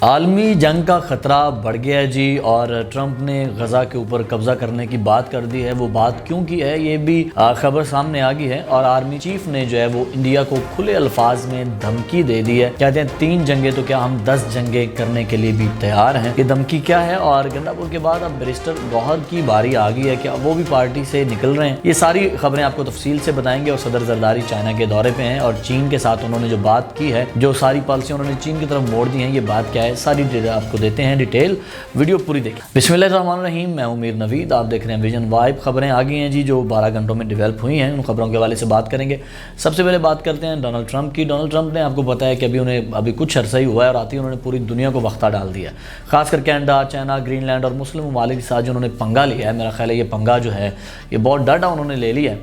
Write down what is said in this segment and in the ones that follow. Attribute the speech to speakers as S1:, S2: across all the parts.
S1: आलमी जंग का ख़तरा बढ़ गया है जी। और ट्रंप ने गज़ा के ऊपर कब्ज़ा करने की बात कर दी है। वो बात क्यों की है ये भी खबर सामने आ गई है। और आर्मी चीफ ने जो है वो इंडिया को खुले अल्फाज में धमकी दे दी है। कहते हैं 3 जंगें तो क्या हम 10 जंगें करने के लिए भी तैयार हैं। ये धमकी क्या है? और गंडापुर के बाद अब बैरिस्टर गौहर की बारी आ गई है, क्या वो भी पार्टी से निकल रहे हैं? ये सारी खबरें आपको तफसील से बताएंगे। और सदर जरदारी चाइना के दौरे पे हैं और चीन के साथ उन्होंने जो बात की है, जो सारी पॉलिसी उन्होंने चीन की तरफ मोड़ दी है, ये बात क्या है, सारी आपको देते हैं डिटेल। वीडियो पूरी देखें। बिस्मिल्लाहिर्रहमानिर्रहीम, मैं उम्मीद नवीद, आप देख रहे हैं विजन वाइब। खबरें आ गई हैं जी जो 12 घंटों में डेवलप हुई हैं, उन खबरों के हवाले से बात करेंगे। सबसे पहले बात करते हैं डोनाल्ड ट्रंप की। डोनाल्ड ट्रंप ने, आपको पता है कि अभी कुछ अरसा ही हुआ है और आते ही उन्होंने पूरी दुनिया को वक्ता डाल दिया, खासकर कनाडा, चाइना, ग्रीनलैंड और मुस्लिम ममालिक के साथ जो उन्होंने पंगा लिया है। मेरा ख्याल है ये पंगा जो है ये बहुत डटा उन्होंने ले लिया है।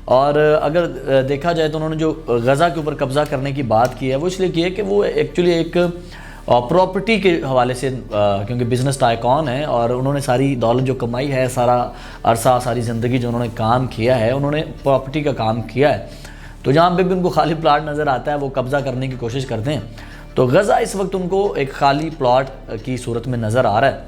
S1: और अगर देखा जाए तो उन्होंने जो गज़ा के ऊपर कब्ज़ा करने की बात की है वो इसलिए की है कि वो एक्चुअली एक प्रॉपर्टी के हवाले से, क्योंकि बिज़नेस टाइकॉन है और उन्होंने सारी दौलत जो कमाई है, सारा अरसा, सारी ज़िंदगी जो उन्होंने काम किया है, उन्होंने प्रॉपर्टी का काम किया है। तो जहाँ पे भी उनको खाली प्लाट नज़र आता है वो कब्ज़ा करने की कोशिश करते हैं। तो गज़ा इस वक्त उनको एक खाली प्लाट की सूरत में नज़र आ रहा है।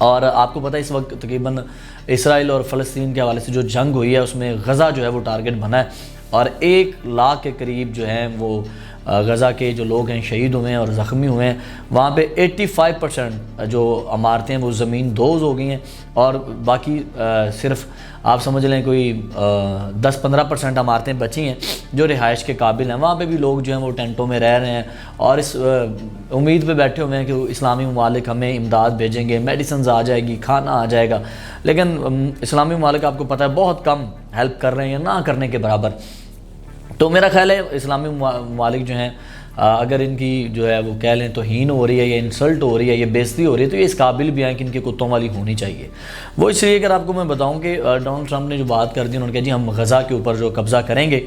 S1: और आपको पता है इस वक्त तकरीबन इसराइल और फ़लस्तीन के हवाले से जो जंग हुई है उसमें गज़ा जो है वो टारगेट बना है। और 1 लाख के करीब जो हैं वो गज़ा के जो लोग हैं शहीद हुए हैं और ज़ख्मी हुए हैं। वहाँ पे 85% जो इमारतें हैं वो ज़मीन दोज़ हो गई हैं और बाकी सिर्फ आप समझ लें कोई 10-15% इमारतें बची हैं जो रिहाइश के काबिल हैं। वहाँ पे भी लोग जो हैं वो टेंटों में रह रहे हैं और इस उम्मीद पे बैठे हुए हैं कि इस्लामी ममालिक हमें इमदाद भेजेंगे, मेडिसिन आ जाएगी, खाना आ जाएगा। लेकिन इस्लामी ममालिक आपको पता है बहुत कम हेल्प कर रहे हैं, ना करने के बराबर। तो मेरा ख्याल है इस्लामी ममालिक जो हैं, अगर इनकी जो है वो कह लें तो हीन हो रही है, या इंसल्ट हो रही है, या बेइज्जती हो रही है, तो ये इस काबिल भी हैं कि इनके कुत्तों वाली होनी चाहिए। वो इसलिए अगर आपको मैं बताऊं कि डोनाल्ड ट्रंप ने जो बात कर दी, उन्होंने कहा जी हम गज़ा के ऊपर जो कब्ज़ा करेंगे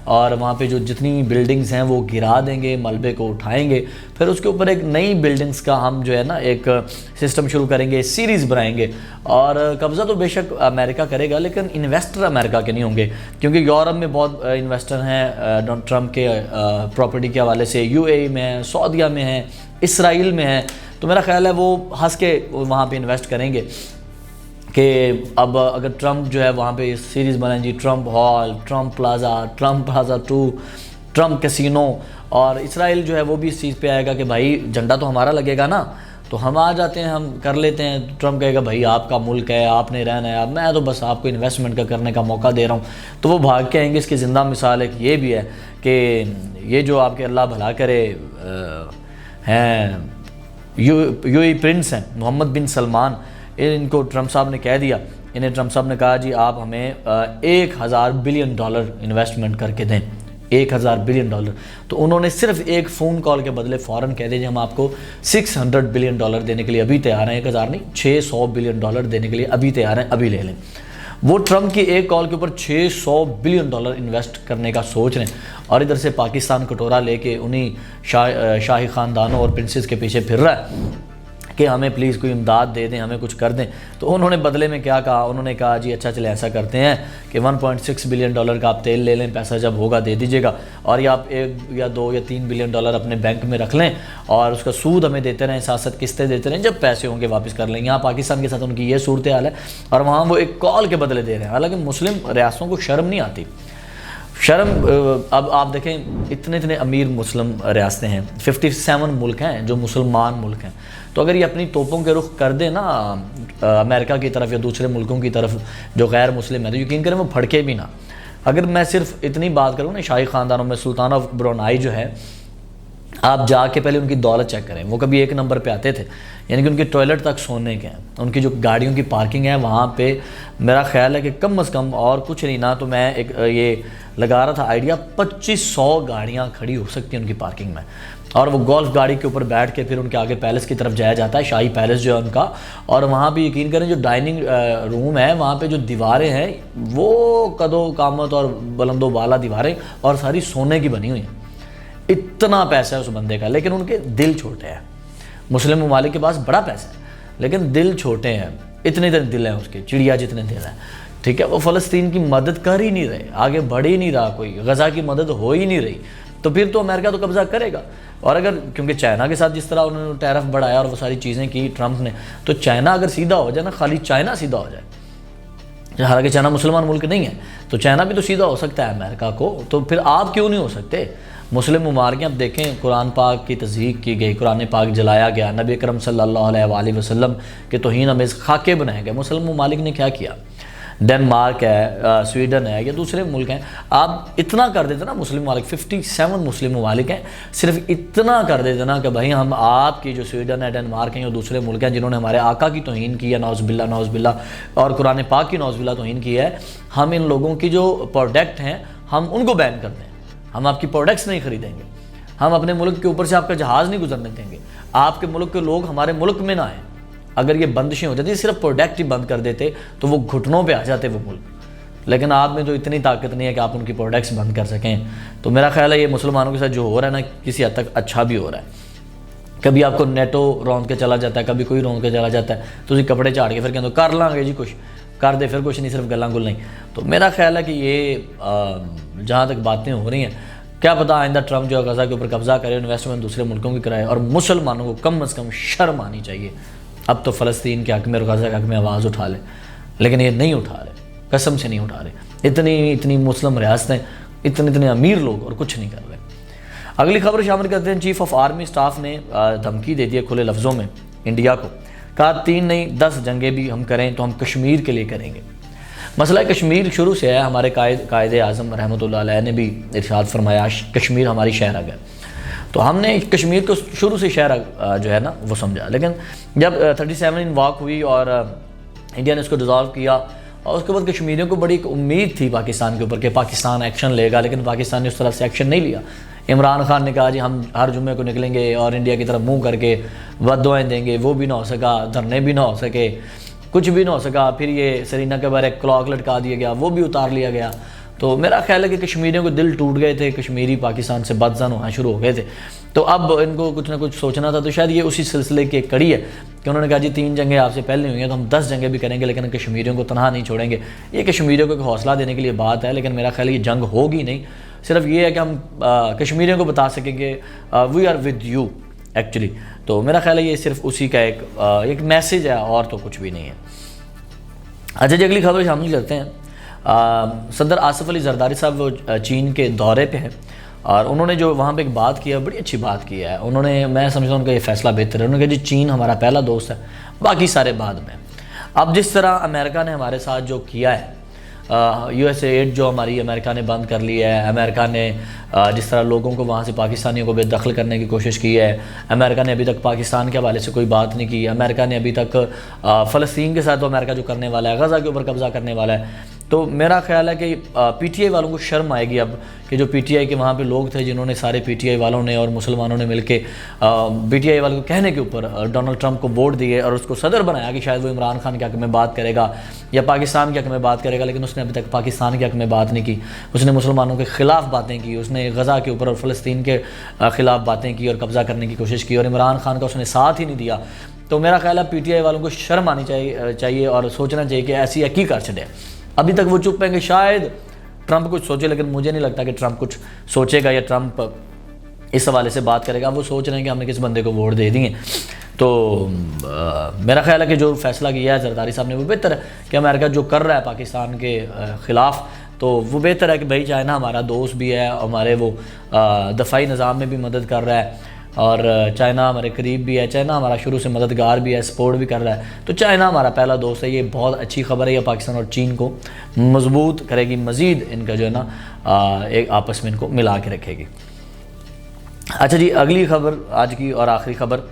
S1: और वहाँ पे जो जितनी बिल्डिंग्स हैं वो गिरा देंगे, मलबे को उठाएंगे, फिर उसके ऊपर एक नई बिल्डिंग्स का हम जो है ना एक सिस्टम शुरू करेंगे, सीरीज़ बनाएंगे। और कब्ज़ा तो बेशक अमेरिका करेगा लेकिन इन्वेस्टर अमेरिका के नहीं होंगे, क्योंकि यूरोप में बहुत इन्वेस्टर हैं डोनाल्ड ट्रंप के प्रॉपर्टी के हवाले से, यूएई में है, सऊदीया में है, इसराइल में है। तो मेरा ख्याल है वो हंस के वहाँ पर इन्वेस्ट करेंगे कि अब अगर ट्रंप जो है वहाँ पे सीरीज़ बनाए जी, Trump hall, Trump Plaza 2, Trump casino. और इसराइल जो है वो भी इस चीज़ पे आएगा कि भाई झंडा तो हमारा लगेगा ना, तो हम आ जाते हैं, हम कर लेते हैं। ट्रंप कहेगा भाई आपका मुल्क है, आपने रहना है, मैं तो बस आपको इन्वेस्टमेंट का करने का मौका दे रहा हूँ। तो वो भाग के आएंगे। इसकी ज़िंदा मिसाल एक ये भी है कि ये जो आपके अल्लाह भला करे हैं यूएई प्रिंस हैं मोहम्मद बिन सलमान, इनको ट्रंप साहब ने कह दिया, इन्हें ट्रंप साहब ने कहा जी आप हमें $1000 बिलियन इन्वेस्टमेंट करके दें, $1000 बिलियन। तो उन्होंने सिर्फ एक फ़ोन कॉल के बदले फ़ौरन कह दीजिए हम आपको $600 बिलियन देने के लिए अभी तैयार हैं, 1000 नहीं $600 बिलियन देने के लिए अभी तैयार हैं, अभी ले लें। वो ट्रंप की एक कॉल के ऊपर $600 बिलियन इन्वेस्ट करने का सोच रहे हैं। और इधर से पाकिस्तान कटोरा लेके उन्हीं शाही ख़ानदानों और प्रिंसेस के पीछे फिर रहा है कि हमें प्लीज़ कोई इमदाद दे दें, हमें कुछ कर दें। तो उन्होंने बदले में क्या कहा, उन्होंने कहा जी अच्छा चले ऐसा करते हैं कि $1.6 बिलियन का आप तेल ले लें, पैसा जब होगा दे दीजिएगा, और या आप 1 या 2 या 3 बिलियन डॉलर अपने बैंक में रख लें और उसका सूद हमें देते रहें, साथ साथ किस्तें देते रहें, जब पैसे होंगे वापस कर लेंगे। यहाँ पाकिस्तान के साथ उनकी ये सूरत हाल है और वहाँ वो एक कॉल के बदले दे रहे हैं। हालाँकि मुस्लिम रियासतों को शर्म नहीं आती। शर्म अब आप देखें इतने अमीर मुस्लिम रियासतें हैं, 57 मुल्क हैं जो मुसलमान मुल्क हैं। तो अगर ये अपनी तोपों के रुख कर दें ना अमेरिका की तरफ या दूसरे मुल्कों की तरफ जो गैर मुस्लिम है, तो यकीन करें वो फड़के भी ना। अगर मैं सिर्फ इतनी बात करूँ ना, शाही ख़ानदानों में सुल्तान ऑफ ब्रुनाई जो है, आप जाके पहले उनकी दौलत चेक करें। वो कभी 1 नंबर पे आते थे, यानी कि उनके टॉयलेट तक सोने के हैं, उनकी जो गाड़ियों की पार्किंग है वहाँ पे मेरा ख्याल है कि कम से कम और कुछ नहीं ना तो मैं एक ये लगा रहा था आइडिया, 2500 गाड़ियाँ खड़ी हो सकती हैं उनकी पार्किंग में। और वो गोल्फ गाड़ी के ऊपर बैठ के फिर उनके आगे पैलेस की तरफ जाया जाता है, शाही पैलेस जो है उनका। और वहाँ भी यकीन करें जो डाइनिंग रूम है वहाँ पे जो दीवारें हैं वो कदो कामत और बुलंदो बाला दीवारें और सारी सोने की बनी हुई हैं। इतना पैसा है उस बंदे का, लेकिन उनके दिल छोटे हैं। मुस्लिम ममालिक के पास बड़ा पैसा है लेकिन दिल छोटे हैं। इतने दिल हैं उसके, चिड़िया जितने दिल हैं, ठीक है। वो फ़लस्तीन की मदद कर ही नहीं रहे, आगे बढ़ ही नहीं रहा, कोई गज़ा की मदद हो ही नहीं रही। तो फिर तो अमेरिका तो कब्जा करेगा। और अगर क्योंकि चाइना के साथ जिस तरह उन्होंने टैरिफ बढ़ाया और वो सारी चीज़ें की ट्रंप ने, तो चाइना अगर सीधा हो जाए ना, खाली चाइना सीधा हो जाए, हालांकि चाइना मुसलमान मुल्क नहीं है, तो चाइना भी तो सीधा हो सकता है अमेरिका को, तो फिर आप क्यों नहीं हो सकते? मुस्लिम ममालिक अब देखें, कुरान पाक की तज़हीक की गई, कुरान पाक जलाया गया, नबी अकरम सल्लल्लाहु अलैहि वसल्लम के तौहीन अमेज़ खाके बनाए गए। मुस्लिम ममालिक ने क्या किया? डेनमार्क है, स्वीडन है या दूसरे मुल्क हैं, आप इतना कर देते ना, मुस्लिम ममालिक 57 मुस्लिम ममालिक हैं, सिर्फ इतना कर देते ना कि भाई हम आपकी जो स्वीडन है, डेनमार्क है या दूसरे मुल्क हैं जिन्होंने हमारे आका की तौहीन की है, नौज़बिल्ला और कुरान पाक की नौज़बिल्ला तौहीन की है, हम इन लोगों की जो प्रोडक्ट हैं हम उनको बैन कर दें, हम आपकी प्रोडक्ट्स नहीं खरीदेंगे, हम अपने मुल्क के ऊपर से आपका जहाज़ नहीं गुजरने देंगे, आपके मुल्क के लोग हमारे मुल्क में ना आएँ। अगर ये बंदिशें हो जाती, सिर्फ प्रोडक्ट ही बंद कर देते तो वो घुटनों पे आ जाते वो मुल्क, लेकिन आप में तो इतनी ताकत नहीं है कि आप उनकी प्रोडक्ट्स बंद कर सकें। तो मेरा ख्याल है ये मुसलमानों के साथ जो हो रहा है ना, किसी हद तक अच्छा भी हो रहा है। कभी आपको नेटो रौंद के चला जाता है, कभी कोई रौंद के चला जाता है, तो उसी कपड़े झाड़ के फिर कहते कर लाँगे जी, कुछ कर दे, फिर कुछ नहीं, सिर्फ गल्ला गुल नहीं। तो मेरा ख्याल है कि ये जहाँ तक बातें हो रही हैं, क्या पता आइंदा ट्रंप जो है गज़ा के ऊपर कब्जा करे, इन्वेस्टमेंट दूसरे मुल्कों की कराए, और मुसलमानों को कम अज़ कम शर्म आनी चाहिए। अब तो फ़लस्तीन के हक़ में और गज़ा के हक़ में आवाज़ उठा ले, लेकिन ये नहीं उठा रहे, कसम से नहीं उठा रहे। इतनी मुस्लिम रियासतें, इतने अमीर लोग और कुछ नहीं कर रहे। अगली खबर शामिल करते हैं। चीफ़ ऑफ आर्मी स्टाफ ने धमकी दे दी है खुले लफ्ज़ों में इंडिया को, कहा 3 नहीं 10 जंगें भी हम करें तो हम कश्मीर के लिए करेंगे। मसला कश्मीर शुरू से है, हमारे कायदे आज़म रहमतुल्लाह अलैह ने भी इरशाद फरमाया कश्मीर हमारी शहरग है, तो हमने कश्मीर को शुरू से शहर जो है ना वो समझा। लेकिन जब 37 इन वॉक हुई और इंडिया ने इसको डिज़ॉल्व किया, और उसके बाद कश्मीरियों को बड़ी एक उम्मीद थी पाकिस्तान के ऊपर कि पाकिस्तान एक्शन लेगा, लेकिन पाकिस्तान ने उस तरफ से एक्शन नहीं लिया। इमरान खान ने कहा जी हम हर जुम्मे को निकलेंगे और इंडिया की तरफ मुँह करके बद्दुआएँ देंगे, वो भी ना हो सका, धरने भी ना हो सके, कुछ भी ना हो सका। फिर ये सरीना के बारे एक क्लॉक लटका दिया गया, वो भी उतार लिया गया। तो मेरा ख्याल है कि कश्मीरियों को दिल टूट गए थे, कश्मीरी पाकिस्तान से बदज़न होना शुरू हो गए थे। तो अब इनको कुछ ना कुछ सोचना था, तो शायद ये उसी सिलसिले की एक कड़ी है कि उन्होंने कहा जी 3 जंगें आपसे पहले हुई हैं तो हम 10 जंगें भी करेंगे, लेकिन कश्मीरियों को तनहा नहीं छोड़ेंगे। ये कश्मीरियों को एक हौसला देने के लिए बात है, लेकिन मेरा ख्याल है ये जंग होगी नहीं। सिर्फ ये है कि हम कश्मीरियों को बता सकेंगे we are with you actually. तो मेरा ख्याल है ये सिर्फ उसी का एक मैसेज है और तो कुछ भी नहीं है। अच्छा जी, अगली खबर शामिल करते हैं। सदर आसिफ अली जरदारी साहब वो चीन के दौरे पे हैं और उन्होंने जो वहाँ पे एक बात की है, बड़ी अच्छी बात की है उन्होंने। मैं समझता हूँ उनका ये फ़ैसला बेहतर है। उन्होंने कहा जी चीन हमारा पहला दोस्त है, बाकी सारे बाद में। अब जिस तरह अमेरिका ने हमारे साथ जो किया है, USAID जो हमारी अमेरिका ने बंद कर ली है, अमेरिका ने जिस तरह लोगों को वहाँ से पाकिस्तानियों को बेदखल करने की कोशिश की है, अमेरिका ने अभी तक पाकिस्तान के हवाले से कोई बात नहीं की, अमेरिका ने अभी तक फ़लस्तीन के साथ तो अमेरिका जो करने वाला है, गज़ा के ऊपर कब्ज़ा करने वाला है। तो मेरा ख्याल है कि PTI वालों को शर्म आएगी अब कि जो PTI के वहाँ पे लोग थे, जिन्होंने सारे PTI वालों ने और मुसलमानों ने मिलके PTI वालों को कहने के ऊपर डोनाल्ड ट्रंप को वोट दिए और उसको सदर बनाया कि शायद वो इमरान खान के हक़ में बात करेगा या पाकिस्तान के हक़ में बात करेगा, लेकिन उसने अभी तक पाकिस्तान के हक़ में बात नहीं की। उसने मुसलमानों के ख़िलाफ़ बातें की, उसने गज़ा के ऊपर और फ़लस्तीन के ख़िलाफ़ बातें की और कब्ज़ा करने की कोशिश की, और इमरान खान का उसने साथ ही नहीं दिया। तो मेरा ख्याल है PTI वालों को शर्म आनी चाहिए और सोचना चाहिए कि ऐसी है की कर छड़े। अभी तक वो चुप हैं कि शायद ट्रंप कुछ सोचे, लेकिन मुझे नहीं लगता कि ट्रंप कुछ सोचेगा या ट्रंप इस हवाले से बात करेगा। वो सोच रहे हैं कि हमने किस बंदे को वोट दे दिए। तो मेरा ख्याल है कि जो फैसला किया है जरदारी साहब ने वो बेहतर है कि अमेरिका जो कर रहा है पाकिस्तान के ख़िलाफ़, तो वो बेहतर है कि भाई चाइना हमारा दोस्त भी है, हमारे वो दफ़ाई निज़ाम में भी मदद कर रहा है और चाइना हमारे करीब भी है, चाइना हमारा शुरू से मददगार भी है, सपोर्ट भी कर रहा है। तो चाइना हमारा पहला दोस्त है, ये बहुत अच्छी खबर है। ये पाकिस्तान और चीन को मजबूत करेगी, मज़ीद इनका जो है ना एक आपस में इनको मिला के रखेगी। अच्छा जी, अगली खबर आज की और आखिरी खबर,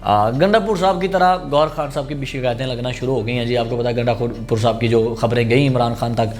S1: गंडापुर साहब की तरह गौहर खान साहब की भी शिकायतें लगना शुरू हो गई हैं जी। आपको पता है गंडापुर साहब की जो खबरें गई इमरान खान तक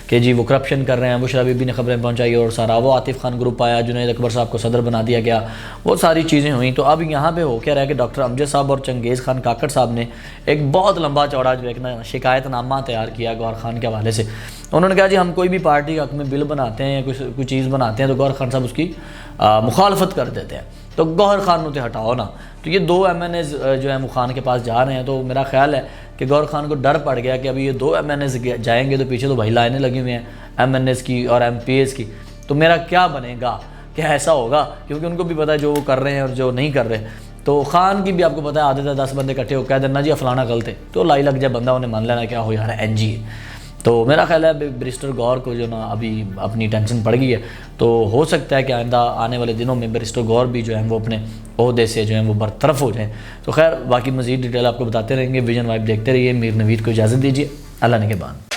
S1: कि जी वो करप्शन कर रहे हैं, बुशरा बीबी ने खबरें पहुंचाई और सारा वो आतिफ खान ग्रुप आया, जुनैद अकबर साहब को सदर बना दिया गया, वो सारी चीज़ें हुई। तो अब यहाँ पे हो क्या रहा है कि डॉक्टर अमजद साहब और चंगेज़ खान काकड़ साहब ने एक बहुत लंबा चौड़ा जो एक ना शिकायतनामा तैयार किया गौहर खान के हवाले से। उन्होंने कहा जी हम कोई भी पार्टी के हक़ में बिल बनाते हैं या कोई चीज़ बनाते हैं तो गौहर खान साहब उसकी मुखालफत कर देते हैं, तो गौहर खान उसे हटाओ ना। तो ये 2 MNAs जो है मुखान के पास जा रहे हैं। तो मेरा ख्याल है कि गौहर खान को डर पड़ गया कि अभी ये 2 MNAs जाएंगे तो पीछे तो भाई लाइनें लगी हुई हैं MNAs की और MPAs की। तो मेरा क्या बनेगा कि ऐसा होगा, क्योंकि उनको भी पता है जो वो कर रहे हैं और जो नहीं कर रहे। तो खान की भी आपको पता है आदत है 10 बंदे इकट्ठे हो कह देना जी फलाना गलत है, तो लाई लग जाए बंदा उन्हें मान लेना क्या हो यार एनजी है। तो मेरा ख्याल है बैरिस्टर गौर को जो ना अभी अपनी टेंशन पड़ गई है, तो हो सकता है कि आइंदा आने वाले दिनों में बैरिस्टर गौर भी जो है वो अपने ओहदे से जो है वो बरतरफ हो जाएँ। तो खैर बाकी मज़ीद डिटेल आपको बताते रहेंगे, विजन वाइब देखते रहिए। मीर नवीद को इजाज़त दीजिए, अल्लाह ने के बाद।